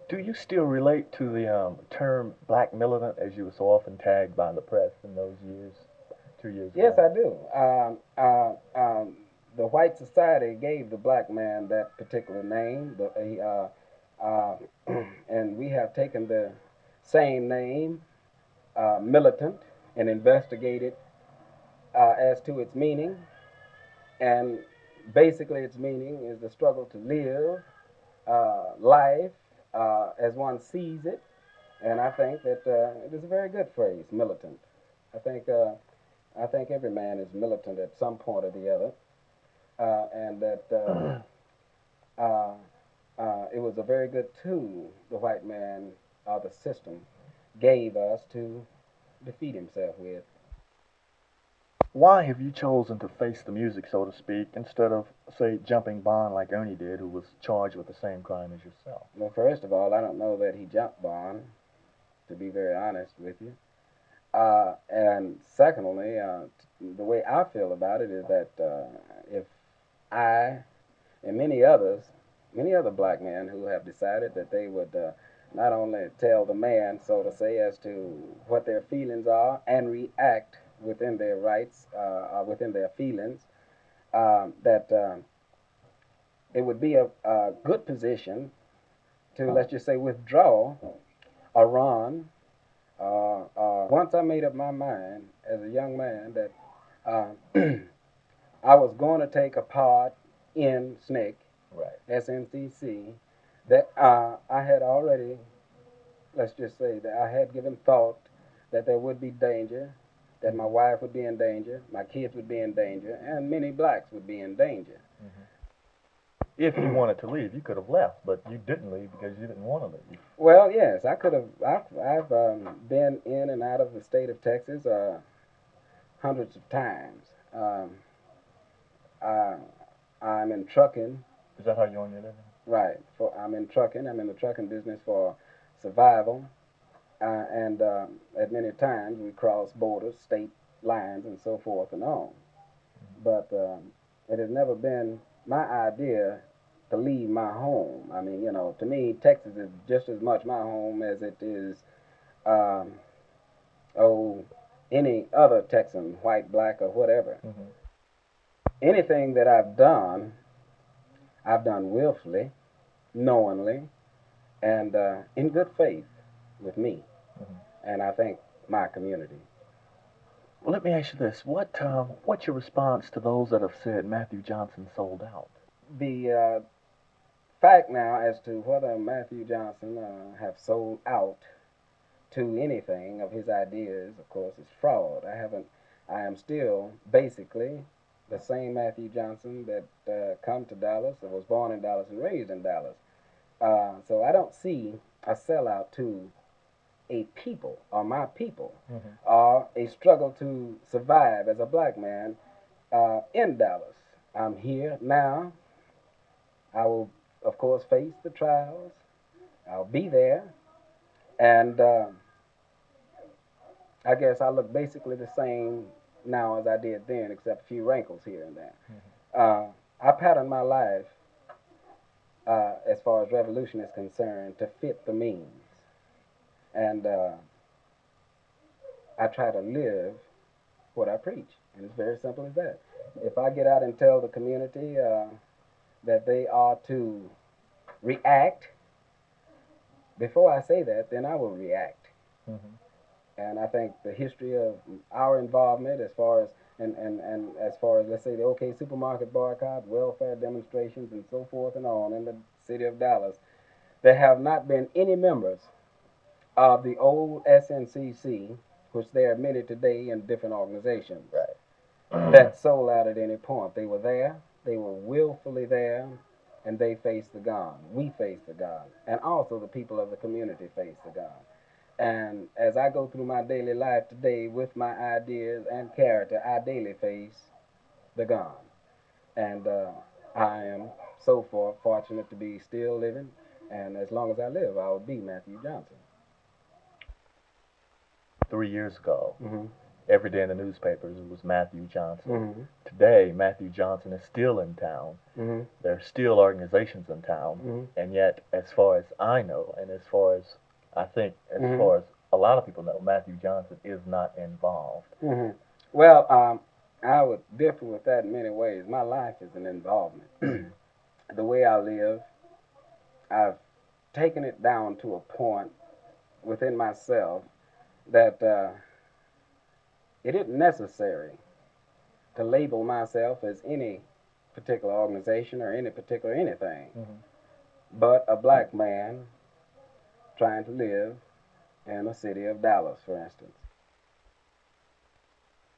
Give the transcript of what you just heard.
Do you still relate to the term black militant as you were so often tagged by the press in those years, 2 years Yes, ago? I do. The white society gave the black man that particular name, and we have taken the same name, militant, and investigated as to its meaning. And basically, its meaning is the struggle to live life as one sees it. And I think that it is a very good phrase, militant. I think uh, I think every man is militant at some point or the other, and that uh, it was a very good tool the white man or the system gave us to defeat himself with. Why have you chosen to face the music, so to speak, instead of, say, jumping bond like Ernie did, who was charged with the same crime as yourself? Well, first of all, I don't know that he jumped Bond, to be very honest with you. And secondly, the way I feel about it is that if I and many other black men who have decided that they would not only tell the man, so to say, as to what their feelings are and react within their rights, within their feelings, that it would be a good position to, let's just say, withdraw or run. Once I made up my mind as a young man that uh, I was going to take a part in Right. SNCC, that I had already, let's just say, that I had given thought that there would be danger, that my Mm-hmm. wife would be in danger, my kids would be in danger, and many blacks would be in danger. Mm-hmm. If you wanted to leave, you could have left, but you didn't leave because you didn't want to leave. Well, yes, I could have. I've been in and out of the state of Texas hundreds of times. I, I'm in trucking, Is that how you earn your living? right? I'm in trucking. I'm in the trucking business for survival, and at many times we cross borders, state lines, and so forth and on. But it has never been my idea to leave my home. I mean, to me, Texas is just as much my home as it is, um, oh, any other Texan, white, black, or whatever. Mm-hmm. Anything that I've done willfully, knowingly, and in good faith with me, Mm-hmm. and I think my community. Well, let me ask you this: what's your response to those that have said Matthew Johnson sold out? The fact now as to whether Matthew Johnson have sold out to anything of his ideas, of course, is fraud. I am still basically the same Matthew Johnson that come to Dallas, that was born in Dallas and raised in Dallas. So I don't see a sellout to a people or my people Mm-hmm. or a struggle to survive as a black man in Dallas. I'm here now. I will, of course, face the trials. I'll be there, and I guess I look basically the same now as I did then, except a few wrinkles here and there. Mm-hmm. I pattern my life, as far as revolution is concerned, to fit the means, and I try to live what I preach, and it's very simple as that. If I get out and tell the community that they are to react, before I say that, then I will react. Mm-hmm. And I think the history of our involvement as far as and as far as, let's say, the OK supermarket boycott, welfare demonstrations, and so forth and on in the city of Dallas, there have not been any members of the old SNCC, which they are admitted today in different organizations, Right. that sold out at any point. They were there, they were willfully there, and they faced the gun. We faced the gun, and also the people of the community faced the gun. And as I go through my daily life today with my ideas and character, I daily face the gun. And I am so far fortunate to be still living. And as long as I live, I will be Matthew Johnson. 3 years ago, Mm-hmm. every day in the newspapers it was Matthew Johnson. Mm-hmm. Today, Matthew Johnson is still in town. Mm-hmm. There are still organizations in town, Mm-hmm. and yet, as far as I know, and as far as I think, as Mm-hmm. far as a lot of people know, Matthew Johnson is not involved. Mm-hmm. Well, I would differ with that in many ways. My life is an involvement. The way I live, I've taken it down to a point within myself that it isn't necessary to label myself as any particular organization or any particular anything, but a black man trying to live in the city of Dallas, for instance.